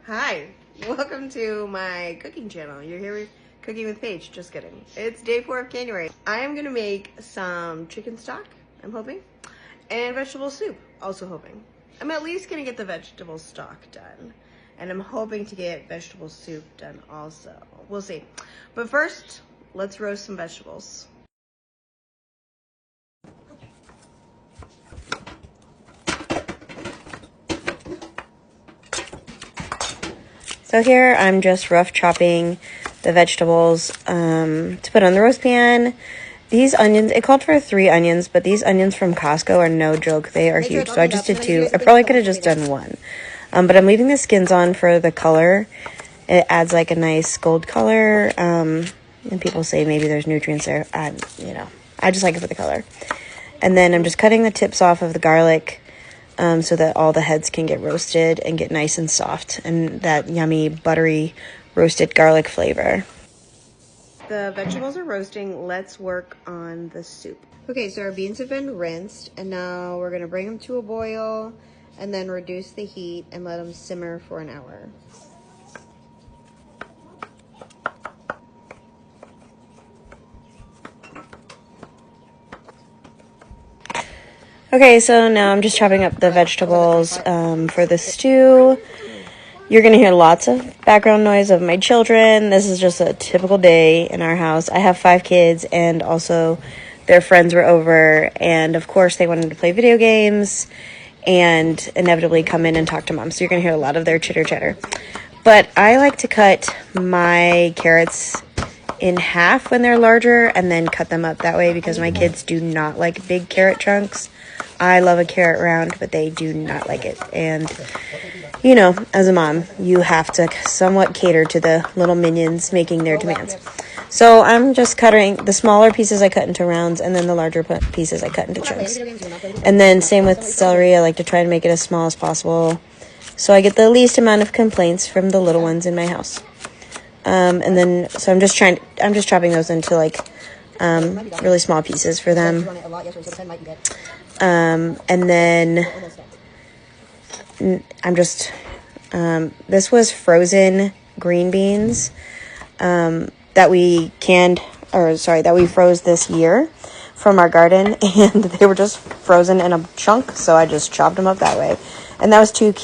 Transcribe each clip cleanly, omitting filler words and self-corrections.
Hi, welcome to my cooking channel. You're here with Cooking with Paige. Just kidding. It's day 4 of Canuary. I am gonna make some chicken stock, I'm hoping, and vegetable soup, also hoping. I'm at least gonna get the vegetable stock done, and I'm hoping to get vegetable soup done also. We'll see. But first, let's roast some vegetables. So here I'm just rough chopping the vegetables to put on the roast pan. These onions, it called for 3 onions, but these onions from Costco are no joke. They are huge, so I just did 2. I probably could have just done 1. But I'm leaving the skins on for the color. It adds like a nice gold color, and people say maybe there's nutrients there. I just like it for the color. And then I'm just cutting the tips off of the garlic, so that all the heads can get roasted and get nice and soft and that yummy buttery roasted garlic flavor. The vegetables are roasting. Let's work on the soup. Okay, so our beans have been rinsed and now we're gonna bring them to a boil and then reduce the heat and let them simmer for an hour. Okay, so now I'm just chopping up the vegetables for the stew. You're going to hear lots of background noise of my children. This is just a typical day in our house. I have 5 kids, and also their friends were over, and of course they wanted to play video games and inevitably come in and talk to mom. So you're going to hear a lot of their chitter-chatter. But I like to cut my carrots in half when they're larger and then cut them up that way because my kids do not like big carrot chunks. I love a carrot round, but they do not like it. And, you know, as a mom, you have to somewhat cater to the little minions making their demands. So I'm just cutting the smaller pieces I cut into rounds, and then the larger pieces I cut into chunks. And then same with celery. I like to try to make it as small as possible so I get the least amount of complaints from the little ones in my house. And then, so I'm just chopping those into like really small pieces for them. And then I'm just, this was frozen green beans that we froze this year from our garden, and they were just frozen in a chunk, so I just chopped them up that way. And that was 2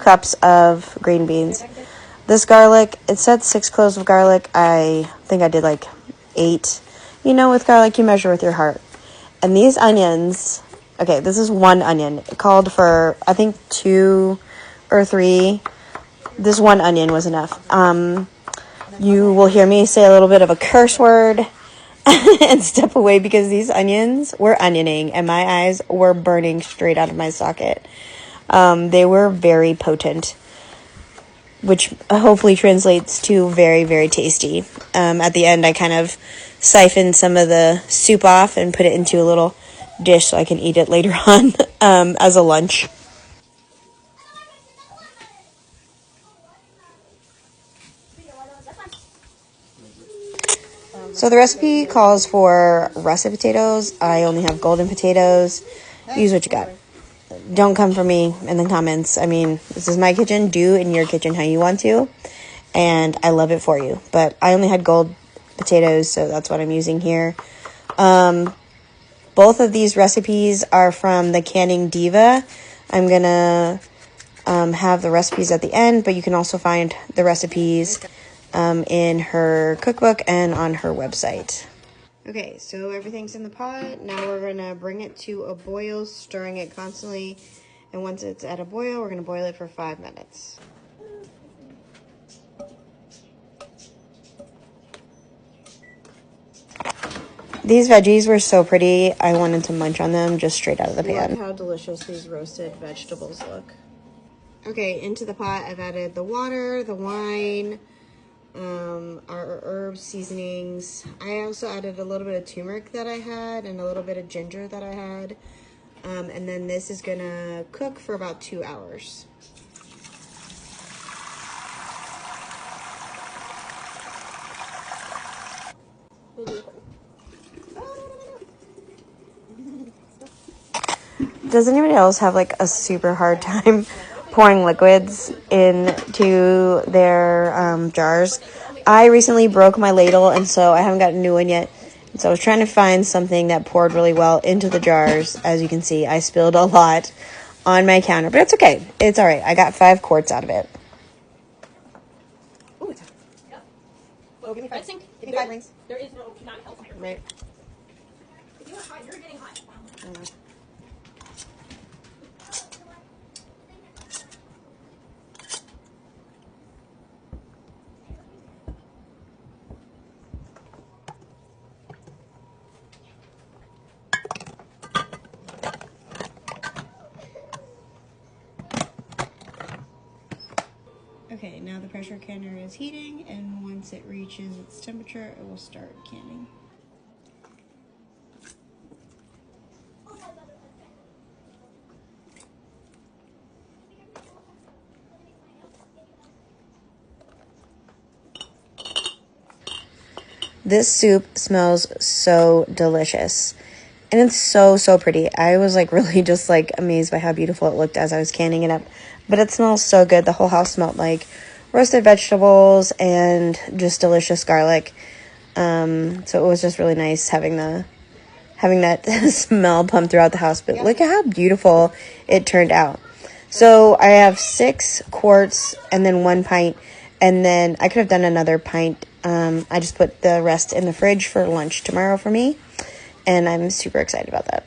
cups of green beans. This garlic, it said 6 cloves of garlic. I think I did like 8. You know, with garlic, you measure with your heart. And these onions, okay, this is 1 onion. It called for, I think, 2 or 3. This 1 onion was enough. You will hear me say a little bit of a curse word and step away because these onions were onioning and my eyes were burning straight out of my socket. They were very potent, which hopefully translates to very, very tasty. At the end, I kind of siphoned some of the soup off and put it into a little dish so I can eat it later on as a lunch. So the recipe calls for russet potatoes. I only have golden potatoes. Use what you got. Don't come for me in the comments. I mean, this is my kitchen. Do in your kitchen how you want to. And I love it for you. But I only had gold potatoes, so that's what I'm using here. Both of these recipes are from the Canning Diva. I'm going to have the recipes at the end, but you can also find the recipes in her cookbook and on her website. Okay, so everything's in the pot. Now we're going to bring it to a boil, stirring it constantly. And once it's at a boil, we're going to boil it for 5 minutes. These veggies were so pretty, I wanted to munch on them just straight out of the pan. Look how delicious these roasted vegetables look. Okay, into the pot I've added the water, the wine, our herbs, seasonings. I also added a little bit of turmeric that I had and a little bit of ginger that I had. And then this is gonna cook for about 2 hours. Does anybody else have like a super hard time pouring liquids into their jars. I recently broke my ladle, and so I haven't got a new one yet. And so I was trying to find something that poured really well into the jars. As you can see, I spilled a lot on my counter, but it's okay. It's all right. I got 5 quarts out of it. Ooh, it's hot. Yep. Oh, give me 5. Give me 5 rings. There is no not health. Right. If you are hot, you're getting hot. Okay, now the pressure canner is heating, and once it reaches its temperature, it will start canning. This soup smells so delicious. And it's so, so pretty. I was like really just like amazed by how beautiful it looked as I was canning it up. But it smells so good. The whole house smelled like roasted vegetables and just delicious garlic. So it was just really nice having that smell pump throughout the house. But look at how beautiful it turned out. So I have 6 quarts and then 1 pint. And then I could have done another pint. I just put the rest in the fridge for lunch tomorrow for me. And I'm super excited about that.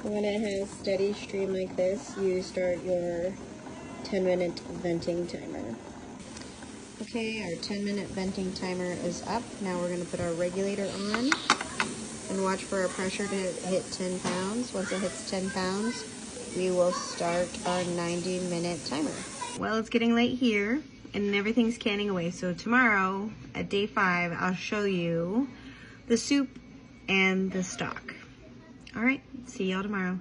When it has steady stream like this, you start your 10-minute venting timer. Okay, our 10-minute venting timer is up. Now we're going to put our regulator on and watch for our pressure to hit 10 pounds. Once it hits 10 pounds, we will start our 90-minute timer. Well, it's getting late here and everything's canning away. So tomorrow at day 5, I'll show you the soup and the stock. All right, see y'all tomorrow.